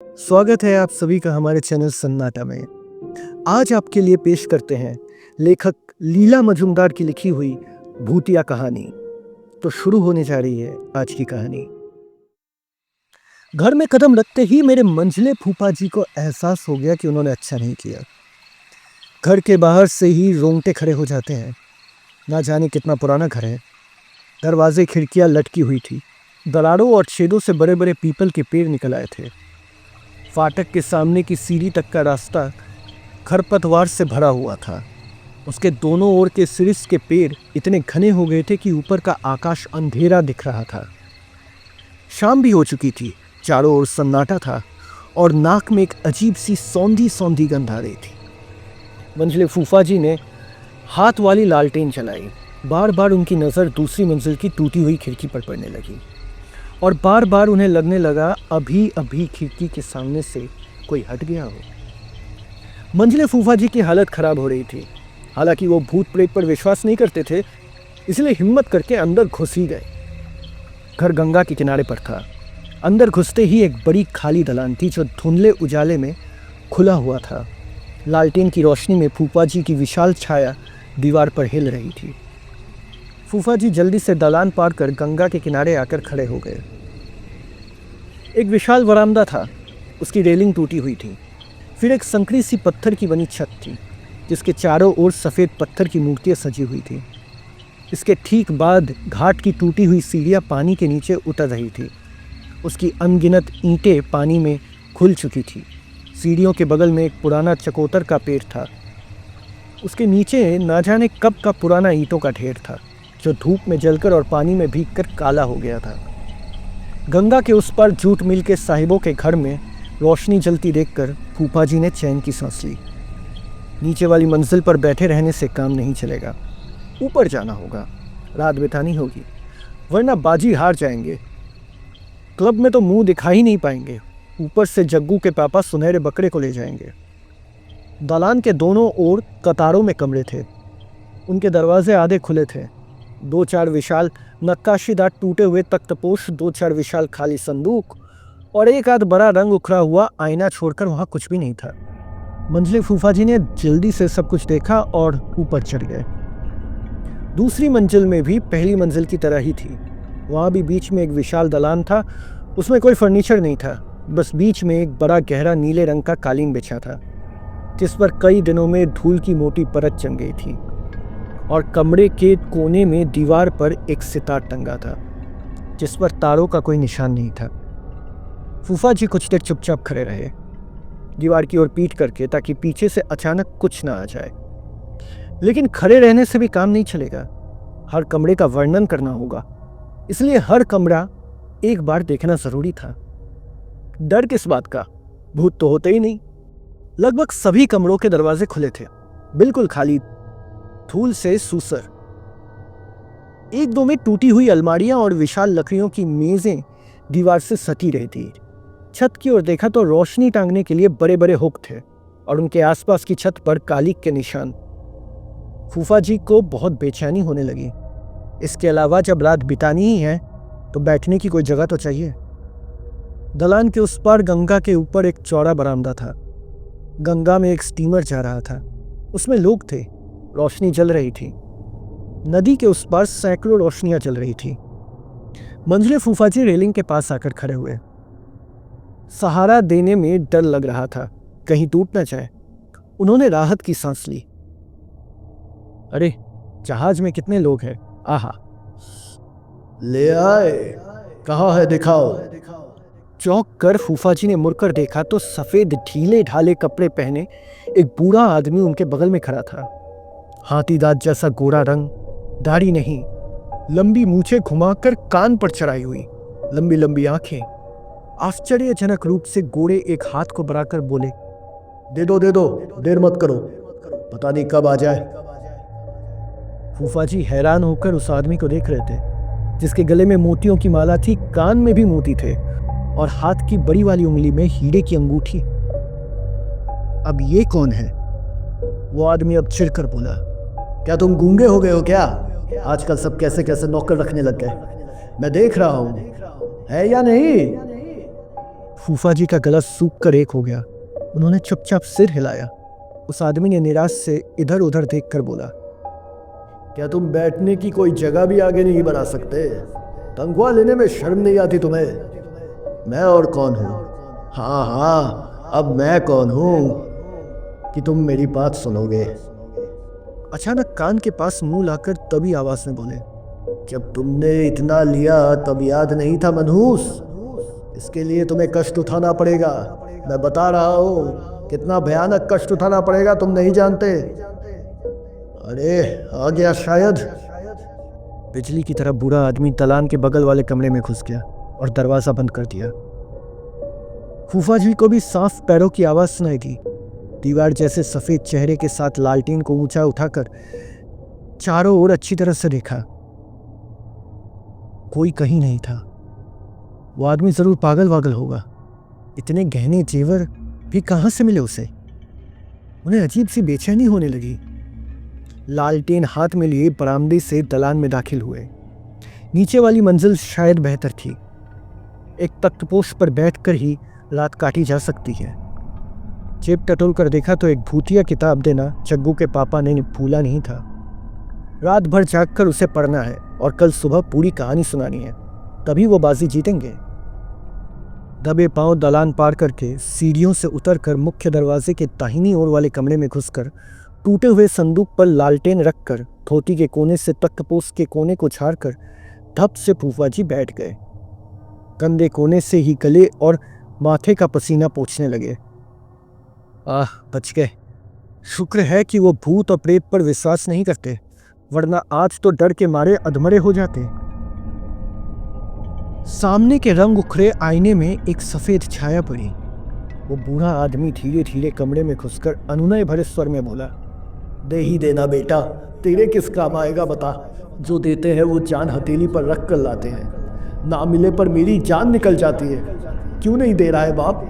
स्वागत है आप सभी का हमारे चैनल सन्नाटा में। आज आपके लिए पेश करते हैं लेखक लीला मजुमदार की लिखी हुई भूतिया कहानी। तो शुरू होने जा रही है आज की कहानी। घर में कदम रखते ही मेरे मंझले फूफा जी को एहसास हो गया कि उन्होंने अच्छा नहीं किया। घर के बाहर से ही रोंगटे खड़े हो जाते हैं। ना जाने कितना पुराना घर है। दरवाजे खिड़कियां लटकी हुई थी। दरारों और छेदों से बड़े बड़े पीपल के पेड़ निकल आए थे। फाटक के सामने की सीढ़ी तक का रास्ता खरपतवार से भरा हुआ था। उसके दोनों ओर के सिरिस के पेड़ इतने घने हो गए थे कि ऊपर का आकाश अंधेरा दिख रहा था। शाम भी हो चुकी थी। चारों ओर सन्नाटा था और नाक में एक अजीब सी सौंधी सौंधी गंध आ रही थी। मंझले फूफा जी ने हाथ वाली लालटेन चलाई। बार बार उनकी नज़र दूसरी मंजिल की टूटी हुई खिड़की पर पड़ने लगी और बार बार उन्हें लगने लगा अभी अभी खिड़की के सामने से कोई हट गया हो। मंझले फूफा जी की हालत खराब हो रही थी। हालांकि वो भूत प्रेत पर विश्वास नहीं करते थे, इसलिए हिम्मत करके अंदर घुस ही गए। घर गंगा के किनारे पर था। अंदर घुसते ही एक बड़ी खाली दलान थी जो धुंधले उजाले में खुला हुआ था। लालटेन की रोशनी में फूफा जी की विशाल छाया दीवार पर हिल रही थी। फूफा जी जल्दी से दलान पार कर गंगा के किनारे आकर खड़े हो गए। एक विशाल वरामदा था। उसकी रेलिंग टूटी हुई थी। फिर एक संकरी सी पत्थर की बनी छत थी जिसके चारों ओर सफ़ेद पत्थर की मूर्तियां सजी हुई थी। इसके ठीक बाद घाट की टूटी हुई सीढ़ियां पानी के नीचे उतर रही थी। उसकी अनगिनत ईंटें पानी में खुल चुकी थी। सीढ़ियों के बगल में एक पुराना चकोतर का पेड़ था। उसके नीचे ना जाने कब का पुराना ईंटों का ढेर था जो धूप में जलकर और पानी में भीगकर काला हो गया था। गंगा के उस पार जूट मिल के साहिबों के घर में रोशनी जलती देखकर फूफा जी ने चैन की सांस ली। नीचे वाली मंजिल पर बैठे रहने से काम नहीं चलेगा। ऊपर जाना होगा, रात बितानी होगी, वरना बाजी हार जाएंगे। क्लब में तो मुंह दिखा ही नहीं पाएंगे। ऊपर से जग्गू के पापा सुनहरे बकरे को ले जाएंगे। दालान के दोनों ओर कतारों में कमरे थे। उनके दरवाजे आधे खुले थे। दो चार विशाल नक्काशीदार टूटे हुए तख्तपोश, दो चार विशाल खाली संदूक और एक आध बड़ा रंग उखड़ा हुआ आईना छोड़कर वहां कुछ भी नहीं था। मंझले फूफा जी ने जल्दी से सब कुछ देखा और ऊपर चढ़ गए। दूसरी मंजिल में भी पहली मंजिल की तरह ही थी। वहां भी बीच में एक विशाल दलान था। उसमें कोई फर्नीचर नहीं था, बस बीच में एक बड़ा गहरा नीले रंग का कालीन बिछा था जिस पर कई दिनों में धूल की मोटी परत जम गई थी और कमरे के कोने में दीवार पर एक सितार टंगा था जिस पर तारों का कोई निशान नहीं था। फूफा जी कुछ देर चुपचाप खड़े रहे, दीवार की ओर पीठ करके, ताकि पीछे से अचानक कुछ ना आ जाए। लेकिन खड़े रहने से भी काम नहीं चलेगा। हर कमरे का वर्णन करना होगा, इसलिए हर कमरा एक बार देखना जरूरी था। डर किस बात का, भूत तो होते ही नहीं। लगभग सभी कमरों के दरवाजे खुले थे, बिल्कुल खाली, धूल से सूसर। एक दो में टूटी हुई अलमारियां और विशाल लकड़ियों की मेजें दीवार से सटी रही थी। छत की ओर देखा तो रोशनी टांगने के लिए बड़े बड़े हुक थे और उनके आसपास की छत पर कालिक के निशान। फूफा जी को बहुत बेचैनी होने लगी। इसके अलावा जब रात बितानी ही है तो बैठने की कोई जगह तो चाहिए। दलान के उस पार गंगा के ऊपर एक चौड़ा बरामदा था। गंगा में एक स्टीमर जा रहा था। उसमें लोग थे। रोशनी जल रही थी। नदी के उस पार सैकड़ों रोशनियां जल रही थी। मंझले फूफा जी रेलिंग के पास आकर खड़े हुए। सहारा देने में डर लग रहा था, कहीं टूट ना जाए। उन्होंने राहत की सांस ली। अरे, जहाज में कितने लोग हैं? आहा, ले आए, कहाँ है दिखाओ। चौंक कर फूफा जी ने मुड़कर देखा तो सफेद ढीले ढाले कपड़े पहने एक बूढ़ा आदमी उनके बगल में खड़ा था। हाथी दांत जैसा गोरा रंग, दाढ़ी नहीं, लंबी मूछें घुमाकर कान पर चढ़ाई हुई, लंबी लंबी आंखें। आश्चर्यजनक रूप से गोरे एक हाथ को बढ़ाकर बोले, दे दो, देर मत करो, पता नहीं कब आ जाए। फूफा जी हैरान होकर उस आदमी को देख रहे थे जिसके गले में मोतियों की माला थी, कान में भी मोती थे और हाथ की बड़ी वाली उंगली में हीरे की अंगूठी। अब ये कौन है? वो आदमी अब चिढ़कर बोला, क्या तुम गूंगे हो गए हो क्या? आजकल सब कैसे कैसे नौकर रखने लग गए। मैं देख रहा हूँ, है या नहीं? फूफा जी का गला सूख कर एक हो गया। उन्होंने चुपचाप सिर हिलाया। उस आदमी ने निराश से इधर उधर देखकर बोला, क्या तुम बैठने की कोई जगह भी आगे नहीं बना सकते? तनख्वाह लेने में शर्म नहीं आती तुम्हें? मैं और कौन हूँ? हाँ हाँ, अब मैं कौन हूँ कि तुम मेरी बात सुनोगे? अचानक कान के पास मुंह लाकर तभी आवाज में बोले, जब तुमने इतना लिया तब याद नहीं था मनहूस? इसके लिए तुम्हें कष्ट उठाना पड़ेगा। मैं बता रहा हूँ कितना भयानक कष्ट उठाना पड़ेगा, तुम नहीं जानते। अरे आ गया शायद। बिजली की तरह बूढ़ा आदमी दलान के बगल वाले कमरे में घुस गया और दरवाजा बंद कर दिया। फूफा जी को भी साफ पैरों की आवाज सुनाई दी। दीवार जैसे सफेद चेहरे के साथ लालटेन को ऊंचा उठाकर चारों ओर अच्छी तरह से देखा। कोई कहीं नहीं था। वो आदमी जरूर पागल वागल होगा। इतने गहने जेवर भी कहां से मिले उसे? उन्हें अजीब सी बेचैनी होने लगी। लालटेन हाथ में लिए बरामदे से दलान में दाखिल हुए। नीचे वाली मंजिल शायद बेहतर थी। एक तख्तपोश पर बैठकर ही रात काटी जा सकती है। जेब टटोल कर देखा तो एक भूतिया किताब देना जग्गू के पापा ने भूला नहीं था। रात भर जागकर उसे पढ़ना है और कल सुबह पूरी कहानी सुनानी है, तभी वो बाजी जीतेंगे। दबे पांव दलान पार करके सीढ़ियों से उतरकर मुख्य दरवाजे के दाहिनी ओर वाले कमरे में घुसकर टूटे हुए संदूक पर लालटेन रखकर धोती के कोने से तख्तपोश के कोने को छाड़कर धप से फूफा जी बैठ गए। कंधे कोने से ही गले और माथे का पसीना पोंछने लगे। आह, बच गए। शुक्र है कि वो भूत और प्रेत पर विश्वास नहीं करते, वरना आज तो डर के मारे अधमरे हो जाते। सामने के रंग उखड़े आईने में एक सफेद छाया पड़ी। वो बूढ़ा आदमी धीरे धीरे कमरे में घुसकर अनुनय भरे स्वर में बोला, दे ही देना बेटा, तेरे किस काम आएगा बता। जो देते हैं वो जान हथेली पर रख कर लाते हैं, ना मिले पर मेरी जान निकल जाती है। क्यों नहीं दे रहा है बाप?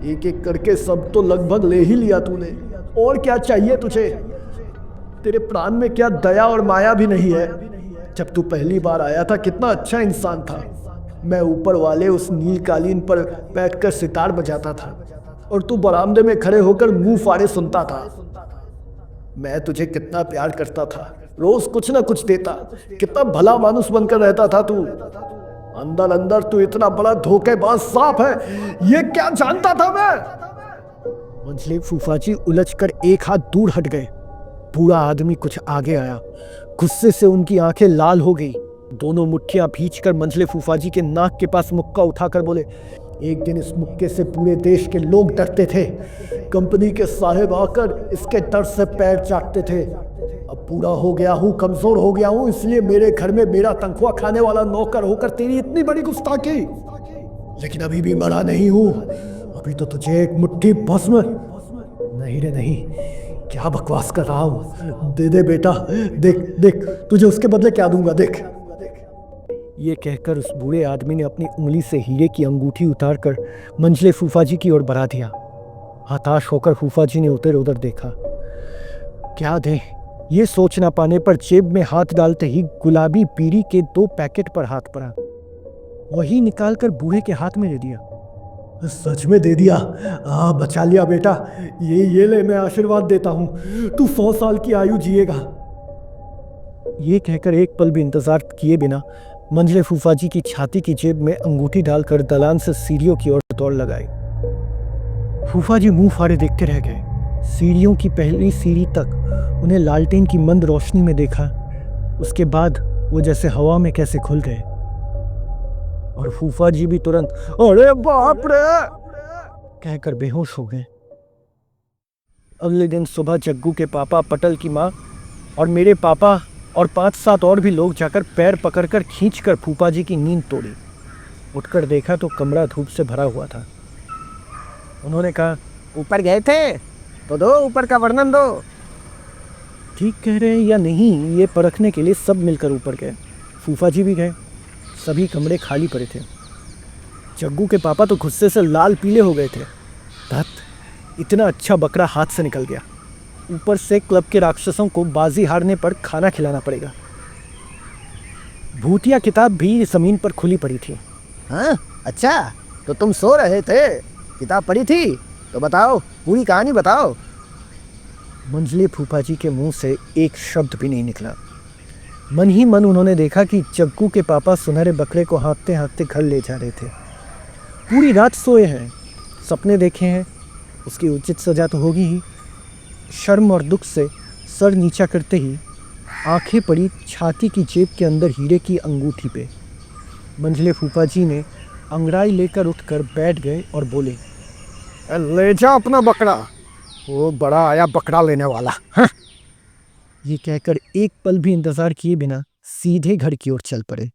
एक एक करके सब तो लगभग ले ही लिया तूने, और क्या चाहिए तुझे? तेरे प्राण में क्या दया और माया भी नहीं है? जब तू पहली बार आया था कितना अच्छा इंसान था। मैं ऊपर वाले उस नील कालीन पर बैठकर सितार बजाता था और तू बरामदे में खड़े होकर मुंह फाड़े सुनता था। मैं तुझे कितना प्यार करता था, रोज कुछ ना कुछ देता। कितना भला मानुस बनकर रहता था तू। अंदर अंदर तू इतना बड़ा धोखेबाज सांप है, ये क्या जानता था मैं? मंझले फूफा जी उलझकर एक हाथ दूर हट गए। बूढ़ा आदमी कुछ आगे आया। गुस्से से उनकी आंखें लाल हो गई। दोनों मुट्ठियां भींचकर मंझले फूफा जी के नाक के पास मुक्का उठाकर बोले, एक दिन इस मुक्के से पूरे देश के लोग डरते थे। कंपनी के साहेब आकर इसके डर से पैर चाटते थे। अब पूरा हो गया हूँ, कमजोर हो गया हूँ, इसलिए मेरे घर में मेरा तनख्वाह खाने वाला नौकर होकर तेरी इतनी बड़ी गुस्ताखी। लेकिन अभी भी मरा नहीं हूँ। अभी तो तुझे एक मुट्ठी भस्म। नहीं रे नहीं, क्या बकवास कर रहा हूँ। दे दे बेटा, देख देख तुझे उसके बदले क्या दूंगा, देख। ये कहकर उस बूढ़े आदमी ने अपनी उंगली से हीरे की अंगूठी उतारकर मंझले फूफा जी की ओर बढ़ा दिया। हताश होकर फूफा जी ने उधर उधर देखा। क्या दें, ये सोच ना पाने पर जेब में हाथ डालते ही गुलाबी बीड़ी के 2 पैकेट पर हाथ पड़ा। वही निकालकर बूढ़े के हाथ में दे दिया। सच में दे दिया? बचा लिया बेटा। ये ले, मैं आशीर्वाद देता हूँ, तू 100 साल की आयु जिएगा। ये कहकर एक पल भी इंतजार किए बिना मंझले फूफा जी की छाती की जेब में अंगूठी डालकर दलान से सीढ़ियों की ओर दौड़ लगाई। फूफा जी मुंह फाड़े देखते रह गए। सीढ़ियों की पहली सीढ़ी तक उन्हें लालटेन की मंद रोशनी में देखा। उसके बाद वो जैसे हवा में कैसे खुल गए और फूफा जी भी तुरंत अरे बाप रे कहकर बेहोश हो गए। अगले दिन सुबह जग्गू के पापा, पटल की माँ और मेरे पापा और 5-7 और भी लोग जाकर पैर पकड़कर खींचकर फूफा जी की नींद तोड़ी। उठकर देखा तो कमरा धूप से भरा हुआ था। उन्होंने कहा, ऊपर गए थे तो दो, ऊपर का वर्णन दो। ठीक कह रहे हैं या नहीं ये परखने के लिए सब मिलकर ऊपर गए। फूफा जी भी गए। सभी कमरे खाली पड़े थे। जग्गू के पापा तो गुस्से से लाल पीले हो गए थे। धत, इतना अच्छा बकरा हाथ से निकल गया। ऊपर से क्लब के राक्षसों को बाजी हारने पर खाना खिलाना पड़ेगा। भूतिया किताब भी जमीन पर खुली पड़ी थी। हाँ अच्छा, तो तुम सो रहे थे, किताब पढ़ी थी, तो बताओ, पूरी कहानी बताओ। मंझले फूफा जी के मुंह से एक शब्द भी नहीं निकला। मन ही मन उन्होंने देखा कि जग्गू के पापा सुनहरे बकरे को हाँकते हाँकते घर ले जा रहे थे। पूरी रात सोए हैं, सपने देखे हैं, उसकी उचित सजा तो होगी ही। शर्म और दुख से सर नीचा करते ही आंखें पड़ी छाती की जेब के अंदर हीरे की अंगूठी पे। मंझले फूफा जी ने अंगड़ाई लेकर उठकर बैठ गए और बोले, ले जा अपना बकरा, वो बड़ा आया बकरा लेने वाला। हाँ। ये कहकर एक पल भी इंतजार किए बिना सीधे घर की ओर चल पड़े।